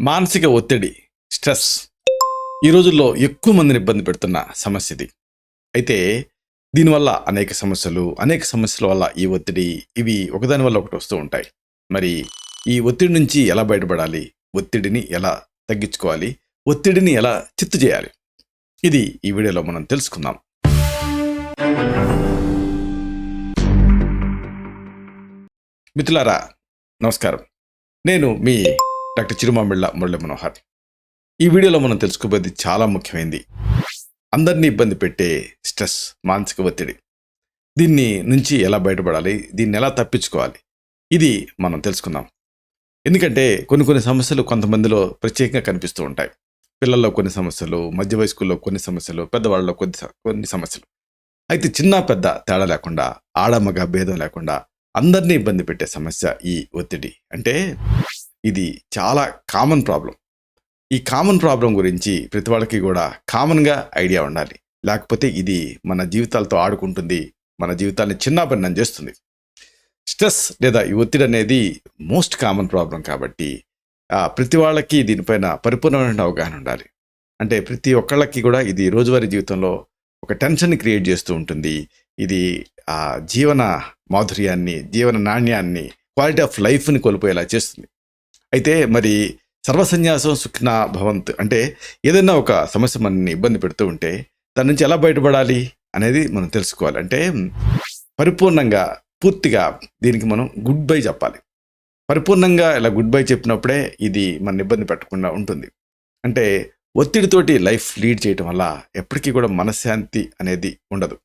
మానసిక ఒత్తిడి, స్ట్రెస్ ఈ రోజుల్లో ఎక్కువ మందిని ఇబ్బంది పెడుతున్న సమస్య ఇది. అయితే దీనివల్ల అనేక సమస్యల వల్ల ఈ ఒత్తిడి ఇవి ఒకదాని వల్ల ఒకటి వస్తూ ఉంటాయి. మరి ఈ ఒత్తిడి నుంచి ఎలా బయటపడాలి? ఒత్తిడిని ఎలా తగ్గించుకోవాలి? ఒత్తిడిని ఎలా చిత్తు చేయాలి? ఇది ఈ వీడియోలో మనం తెలుసుకుందాం. మిత్రులారా నమస్కారం. నేను మీ డాక్టర్ చిరుమామిళ్ళ మురళీ మనోహర్. ఈ వీడియోలో మనం తెలుసుకోబోయేది చాలా ముఖ్యమైనది. అందరినీ ఇబ్బంది పెట్టే స్ట్రెస్, మానసిక ఒత్తిడి. దీన్ని నుంచి ఎలా బయటపడాలి? దీన్ని ఎలా తప్పించుకోవాలి? ఇది మనం తెలుసుకుందాం. ఎందుకంటే కొన్ని సమస్యలు కొంతమందిలో ప్రత్యేకంగా కనిపిస్తూ ఉంటాయి. పిల్లల్లో కొన్ని సమస్యలు, మధ్య వయస్కుల్లో కొన్ని సమస్యలు, పెద్దవాళ్ళలో కొన్ని సమస్యలు. అయితే చిన్న పెద్ద తేడా లేకుండా, ఆడమగ భేదం లేకుండా అందరినీ ఇబ్బంది పెట్టే సమస్య ఈ ఒత్తిడి. అంటే ఇది చాలా కామన్ ప్రాబ్లం. ఈ కామన్ ప్రాబ్లం గురించి ప్రతి వాళ్ళకి కూడా కామన్గా ఐడియా ఉండాలి. లేకపోతే ఇది మన జీవితాలతో ఆడుకుంటుంది, మన జీవితాన్ని చిన్నాభిన్నం చేస్తుంది. స్ట్రెస్ లేదా ఈ ఒత్తిడి అనేది మోస్ట్ కామన్ ప్రాబ్లం కాబట్టి ప్రతి వాళ్ళకి దీనిపైన పరిపూర్ణమైన అవగాహన ఉండాలి. అంటే ప్రతి ఒక్కళ్ళకి కూడా ఇది రోజువారీ జీవితంలో ఒక టెన్షన్ని క్రియేట్ చేస్తూ ఉంటుంది. ఇది జీవన మాధుర్యాన్ని, జీవన నాణ్యాన్ని, క్వాలిటీ ఆఫ్ లైఫ్ని కోల్పోయేలా చేస్తుంది. అయితే మరి సర్వసన్యాసం సుఖినా భవంత్ అంటే ఏదైనా ఒక సమస్య మనల్ని ఇబ్బంది పెడుతూ ఉంటే దాని నుంచి ఎలా బయటపడాలి అనేది మనం తెలుసుకోవాలి. అంటే పరిపూర్ణంగా, పూర్తిగా దీనికి మనం గుడ్ బై చెప్పాలి. పరిపూర్ణంగా ఇలా గుడ్ బై చెప్పినప్పుడే ఇది మన ఇబ్బంది పెట్టకుండా ఉంటుంది. అంటే ఒత్తిడితోటి లైఫ్ లీడ్ చేయటం వల్ల ఎప్పటికీ కూడా మనశ్శాంతి అనేది ఉండదు.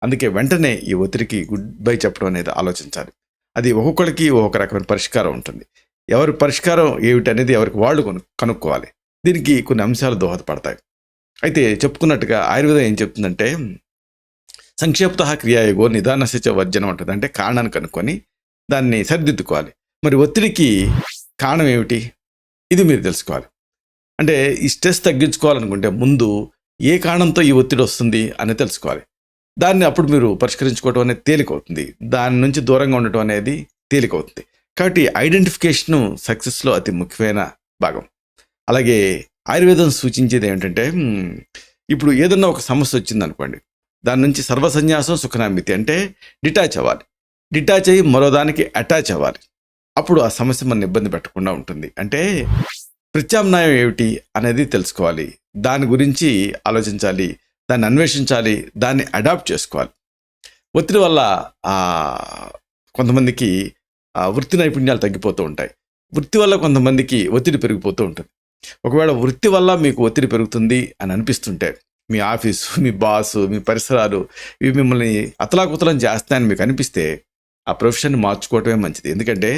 అందుకే వెంటనే ఈ ఒత్తిడికి గుడ్ బై చెప్పడం అనేది ఆలోచించాలి. అది ఒక్కొక్కరికి ఒక్కొక్క రకమైన పరిష్కారం ఉంటుంది. ఎవరి పరిష్కారం ఏమిటి అనేది ఎవరికి వాళ్ళు కనుక్కోవాలి. దీనికి కొన్ని అంశాలు దోహదపడతాయి. అయితే చెప్పుకున్నట్టుగా ఆయుర్వేదం ఏం చెప్తుందంటే సంక్షేప్త క్రియాయోగో నిదానశిచ వర్జనం అంటుంది. అంటే కారణాన్ని కనుక్కొని దాన్ని సరిదిద్దుకోవాలి. మరి ఒత్తిడికి కారణం ఏమిటి? ఇది మీరు తెలుసుకోవాలి. అంటే ఈ స్ట్రెస్ తగ్గించుకోవాలనుకుంటే ముందు ఏ కారణంతో ఈ ఒత్తిడి వస్తుంది అని తెలుసుకోవాలి. దాన్ని అప్పుడు మీరు పరిష్కరించుకోవడం అనేది తేలికవుతుంది. దాని నుంచి దూరంగా ఉండటం అనేది తేలికవుతుంది. కాబట్టి ఐడెంటిఫికేషను సక్సెస్లో అతి ముఖ్యమైన భాగం. అలాగే ఆయుర్వేదం సూచించేది ఏమిటంటే ఇప్పుడు ఏదన్నా ఒక సమస్య వచ్చింది అనుకోండి, దాని నుంచి సర్వసన్యాసం సుఖనామితి అంటే డిటాచ్ అవ్వాలి. డిటాచ్ అయ్యి మరో దానికి అటాచ్ అవ్వాలి. అప్పుడు ఆ సమస్య మన ఇబ్బంది పెట్టకుండా ఉంటుంది. అంటే ప్రత్యామ్నాయం ఏమిటి అనేది తెలుసుకోవాలి. దాని గురించి ఆలోచించాలి, దాన్ని అన్వేషించాలి, దాన్ని అడాప్ట్ చేసుకోవాలి. ఒత్తిడి వల్ల కొంతమందికి వృత్తి నైపుణ్యాలు తగ్గిపోతూ ఉంటాయి. వృత్తి వల్ల కొంతమందికి ఒత్తిడి పెరిగిపోతూ ఉంటుంది. ఒకవేళ వృత్తి వల్ల మీకు ఒత్తిడి పెరుగుతుంది అని అనిపిస్తుంటే మీ ఆఫీసు, మీ బాసు, మీ పరిసరాలు ఇవి మిమ్మల్ని అతలాకుతలం చేస్తాయని మీకు అనిపిస్తే ఆ ప్రొఫెషన్ని మార్చుకోవటమే మంచిది. ఎందుకంటే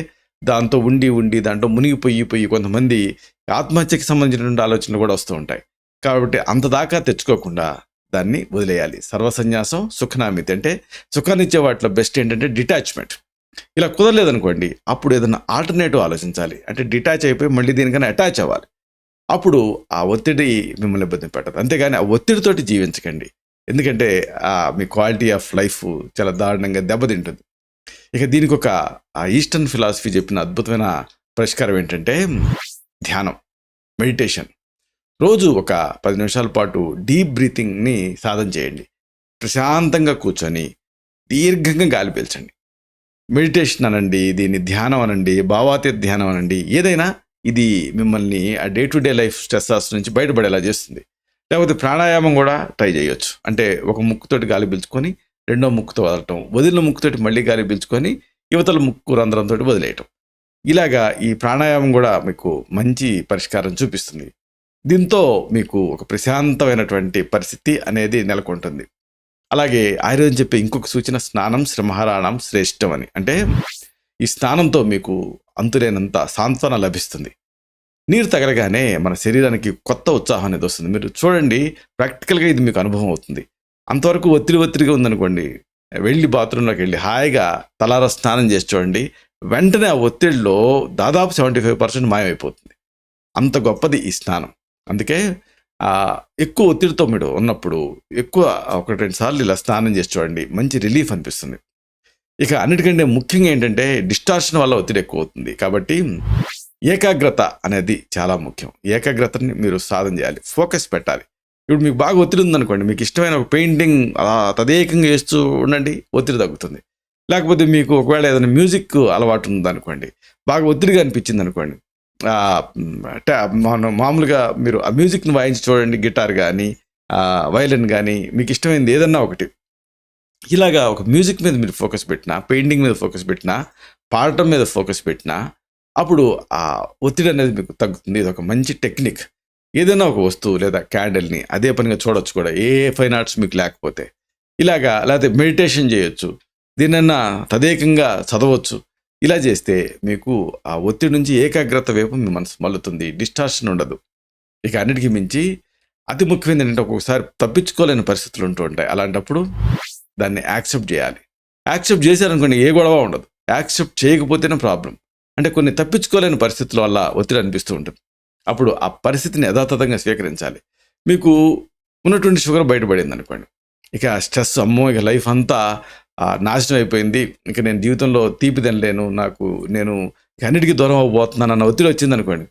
దాంతో ఉండి దాంట్లో మునిగిపోయి కొంతమంది ఆత్మహత్యకి సంబంధించినటువంటి ఆలోచనలు కూడా వస్తూ ఉంటాయి. కాబట్టి అంతదాకా తెచ్చుకోకుండా దాన్ని వదిలేయాలి. సర్వసన్యాసం సుఖనామితి అంటే సుఖాన్ని ఇచ్చే వాటిలో బెస్ట్ ఏంటంటే డిటాచ్మెంట్. ఇలా కుదరలేదనుకోండి, అప్పుడు ఏదైనా ఆల్టర్నేటివ్ ఆలోచించాలి. అంటే డిటాచ్ అయిపోయి మళ్ళీ దీనికన్నా అటాచ్ అవ్వాలి. అప్పుడు ఆ ఒత్తిడి మిమ్మల్ని ఇబ్బంది పెట్టదు. అంతేగాని ఆ ఒత్తిడితోటి జీవించకండి. ఎందుకంటే మీ క్వాలిటీ ఆఫ్ లైఫ్ చాలా దారుణంగా దెబ్బతింటుంది. ఇక దీనికి ఒక ఈస్టర్న్ ఫిలాసఫీ చెప్పిన అద్భుతమైన పరిష్కారం ఏంటంటే ధ్యానం, మెడిటేషన్. రోజు ఒక 10 నిమిషాల పాటు డీప్ బ్రీతింగ్ని సాధన చేయండి. ప్రశాంతంగా కూర్చొని దీర్ఘంగా గాలి పీల్చండి. మెడిటేషన్ అనండి, దీన్ని ధ్యానం అనండి, భావాతీత ధ్యానం అనండి, ఏదైనా ఇది మిమ్మల్ని ఆ day to day life stresses నుంచి బయటపడేలా చేస్తుంది. లేకపోతే ప్రాణాయామం కూడా ట్రై చేయొచ్చు. అంటే ఒక ముక్కుతోటి గాలి పీల్చుకొని రెండో ముక్కుతో వదలటం, వదిలిన ముక్కుతోటి మళ్ళీ గాలి పీల్చుకొని యువతల ముక్కు రంధ్రంతో వదిలేయటం. ఇలాగా ఈ ప్రాణాయామం కూడా మీకు మంచి పరిష్కారం చూపిస్తుంది. దీంతో మీకు ఒక ప్రశాంతమైనటువంటి పరిస్థితి అనేది నెలకొంటుంది. అలాగే ఆయుర్వేదం చెప్పే ఇంకొక సూచన స్నానం శ్రమహారాణం శ్రేష్టం అని. అంటే ఈ స్నానంతో మీకు అంతులేనంత సాంత్వన లభిస్తుంది. నీరు తగలగానే మన శరీరానికి కొత్త ఉత్సాహం అనేది వస్తుంది. మీరు చూడండి, ప్రాక్టికల్గా ఇది మీకు అనుభవం అవుతుంది. అంతవరకు ఒత్తిడిగా ఉందనుకోండి, వెళ్ళి బాత్రూంలోకి వెళ్ళి హాయిగా తలారా స్నానం చేసి చూడండి, వెంటనే ఆ ఒత్తిడిలో దాదాపు 75% మాయమైపోతుంది. అంత గొప్పది ఈ స్నానం. అందుకే ఎక్కువ ఒత్తిడితో మీరు ఉన్నప్పుడు ఎక్కువ 1-2 సార్లు ఇలా స్నానం చేసి చూడండి, మంచి రిలీఫ్ అనిపిస్తుంది. ఇక అన్నిటికంటే ముఖ్యంగా ఏంటంటే డిస్టార్షన్ వల్ల ఒత్తిడి ఎక్కువ అవుతుంది. కాబట్టి ఏకాగ్రత అనేది చాలా ముఖ్యం. ఏకాగ్రతని మీరు సాధన చేయాలి, ఫోకస్ పెట్టాలి. ఇప్పుడు మీకు బాగా ఒత్తిడి ఉందనుకోండి, మీకు ఇష్టమైన ఒక పెయింటింగ్ అలా తదేకంగా వేస్తూ ఉండండి, ఒత్తిడి తగ్గుతుంది. లేకపోతే మీకు ఒకవేళ ఏదైనా మ్యూజిక్ అలవాటు ఉందనుకోండి, బాగా ఒత్తిడిగా అనిపించింది అనుకోండి, మామూలుగా మీరు ఆ మ్యూజిక్ని వాయించి చూడండి, గిటార్ కానీ వయలిన్ కానీ, మీకు ఇష్టమైనది ఏదన్నా ఒకటి. ఇలాగా ఒక మ్యూజిక్ మీద మీరు ఫోకస్ పెట్టినా, పెయింటింగ్ మీద ఫోకస్ పెట్టినా, పాడటం మీద ఫోకస్ పెట్టినా, అప్పుడు ఆ ఒత్తిడి అనేది మీకు తగ్గుతుంది. ఇది ఒక మంచి టెక్నిక్. ఏదైనా ఒక వస్తువు లేదా క్యాండిల్ని అదే పనిగా చూడొచ్చు కూడా, ఏ ఫైన్ ఆర్ట్స్ మీకు లేకపోతే. ఇలాగా లేకపోతే మెడిటేషన్ చేయొచ్చు, దీనన్నా తదేకంగా చదవచ్చు. ఇలా చేస్తే మీకు ఆ ఒత్తిడి నుంచి ఏకాగ్రత వైపు మీ మనసు మల్లుతుంది, డిస్టార్షన్ ఉండదు. ఇక అన్నిటికీ మించి అతి ముఖ్యమైనది ఏంటంటే, ఒక్కొక్కసారి తప్పించుకోలేని పరిస్థితులు ఉంటూ ఉంటాయి. అలాంటప్పుడు దాన్ని యాక్సెప్ట్ చేయాలి. యాక్సెప్ట్ చేశారనుకోండి, ఏ గొడవ ఉండదు. యాక్సెప్ట్ చేయకపోతేనే ప్రాబ్లం. అంటే కొన్ని తప్పించుకోలేని పరిస్థితుల వల్ల ఒత్తిడి అనిపిస్తూ ఉంటుంది. అప్పుడు ఆ పరిస్థితిని యథాతథంగా స్వీకరించాలి. మీకు ఉన్నటువంటి షుగర్ బయటపడింది అనుకోండి, ఇక స్ట్రెస్, అమ్మో ఇక లైఫ్ అంతా నాశనం అయిపోయింది, ఇక నేను జీవితంలో తీపి తినలేను, నేను అన్నిటికీ దూరం అవ్వబోతున్నాను అన్న ఒత్తిడి వచ్చింది అనుకోండి,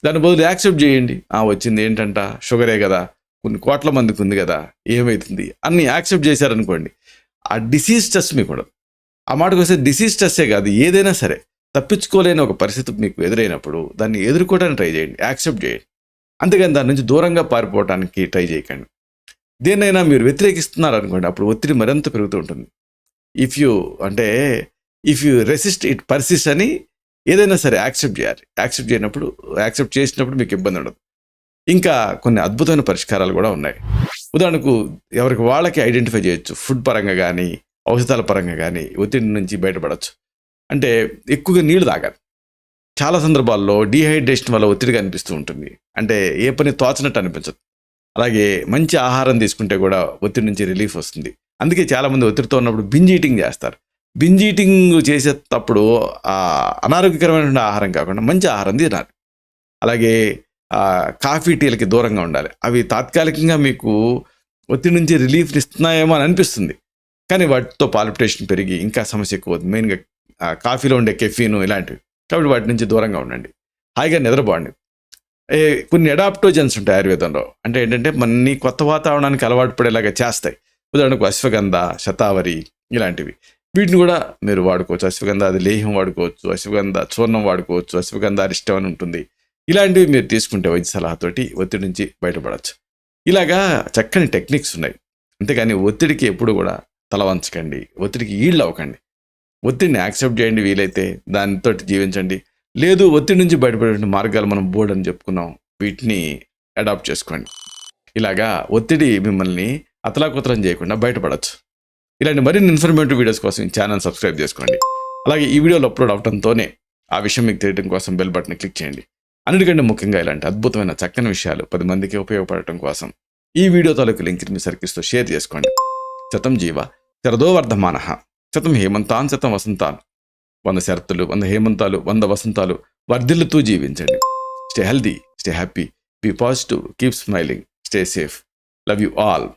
దాని బదులు యాక్సెప్ట్ చేయండి. వచ్చింది ఏంటంట, షుగరే కదా, కొన్ని కోట్ల మందికి ఉంది కదా, ఏమవుతుంది అన్ని యాక్సెప్ట్ చేశారనుకోండి, ఆ డిసీజ్ స్ట్రెస్ మీకు ఉండదు. ఆ మాటకు వస్తే డిసీజ్ స్ట్రెస్సే కాదు, ఏదైనా సరే తప్పించుకోలేని ఒక పరిస్థితి మీకు ఎదురైనప్పుడు దాన్ని ఎదుర్కోవడానికి ట్రై చేయండి, యాక్సెప్ట్ చేయండి. అంతేగాని దాని నుంచి దూరంగా పారిపోవడానికి ట్రై చేయకండి. దేన్నైనా మీరు వ్యతిరేకిస్తున్నారు అనుకోండి, అప్పుడు ఒత్తిడి మరింత పెరుగుతూ ఉంటుంది. If you resist it persist అని ఏదైనా సరే యాక్సెప్ట్ చేయాలి. యాక్సెప్ట్ చేసినప్పుడు మీకు ఇబ్బంది ఉండదు. ఇంకా కొన్ని అద్భుతమైన పరిష్కారాలు కూడా ఉన్నాయి. ఉదాహరణకు ఎవరికి వాళ్ళకి ఐడెంటిఫై చేయొచ్చు. ఫుడ్ పరంగా కానీ, ఔషధాల పరంగా కానీ ఒత్తిడి నుంచి బయటపడవచ్చు. అంటే ఎక్కువగా నీళ్లు తాగాలి. చాలా సందర్భాల్లో డీహైడ్రేషన్ వల్ల ఒత్తిడిగా అనిపిస్తూ ఉంటుంది. అంటే ఏ పని తోచనట్టు అనిపించదు. అలాగే మంచి ఆహారం తీసుకుంటే కూడా ఒత్తిడి నుంచి రిలీఫ్ వస్తుంది. అందుకే చాలామంది ఒత్తిడితో ఉన్నప్పుడు బింజ్ ఈటింగ్ చేస్తారు. బింజ్ ఈటింగ్ చేసేటప్పుడు అనారోగ్యకరమైన ఆహారం కాకుండా మంచి ఆహారం తినాలి. అలాగే కాఫీ, టీలకి దూరంగా ఉండాలి. అవి తాత్కాలికంగా మీకు ఒత్తిడి నుంచి రిలీఫ్ ఇస్తున్నాయేమో అని అనిపిస్తుంది, కానీ వాటితో పాలిపిటేషన్ పెరిగి ఇంకా సమస్య ఎక్కువ అవుతుంది. మెయిన్గా కాఫీలో ఉండే కెఫీను ఇలాంటివి. కాబట్టి వాటి నుంచి దూరంగా ఉండండి. హాయిగా నిద్రపోండి. కొన్ని అడాప్టోజన్స్ ఉంటాయి ఆయుర్వేదంలో. అంటే ఏంటంటే మనని కొత్త వాతావరణానికి అలవాటు పడేలాగా చేస్తాయి. ఉదాహరణకు అశ్వగంధ, శతావరి ఇలాంటివి. వీటిని కూడా మీరు వాడుకోవచ్చు. అశ్వగంధ అది లేహ్యం వాడుకోవచ్చు, అశ్వగంధ చూర్ణం వాడుకోవచ్చు, అశ్వగంధ అరిష్టం అని ఉంటుంది. ఇలాంటివి మీరు తీసుకుంటే వైద్య సలహాతోటి ఒత్తిడి నుంచి బయటపడవచ్చు. ఇలాగా చక్కని టెక్నిక్స్ ఉన్నాయి. అంతేగాని ఒత్తిడికి ఎప్పుడు కూడా తల వంచకండి, ఒత్తిడికి ఈళ్ళు అవ్వకండి. ఒత్తిడిని యాక్సెప్ట్ చేయండి, వీలైతే దానితో జీవించండి. లేదు, ఒత్తిడి నుంచి బయటపడే మార్గాలు మనం బోర్డు అని చెప్పుకున్నాం, వీటిని అడాప్ట్ చేసుకోండి. ఇలాగా ఒత్తిడి మిమ్మల్ని అతలాకుతలం చేయకుండా బయటపడవచ్చు. ఇలాంటి మరిన్ని ఇన్ఫర్మేటివ్ వీడియోస్ కోసం ఈ ఛానల్ సబ్స్క్రైబ్ చేసుకోండి. అలాగే ఈ వీడియోలో అప్లోడ్ అవడంతోనే ఆ విషయం మీకు తెలియడం కోసం బెల్ బటన్ క్లిక్ చేయండి. అన్నిటికంటే ముఖ్యంగా ఇలాంటి అద్భుతమైన చక్కని విషయాలు 10 మందికి ఉపయోగపడటం కోసం ఈ వీడియో తాలూకు లింక్ని మీ సర్కిల్స్తో షేర్ చేసుకోండి. శతం జీవ శరదో వర్ధమానః, శతం హేమంతాన్ శతం వసంతాన్. 100 శరత్తులు, 100 హేమంతాలు, 100 వసంతాలు వర్ధిల్లుతూ జీవించండి. Stay healthy, stay happy, be positive, keep smiling, stay safe. Love you all.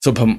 శుభం.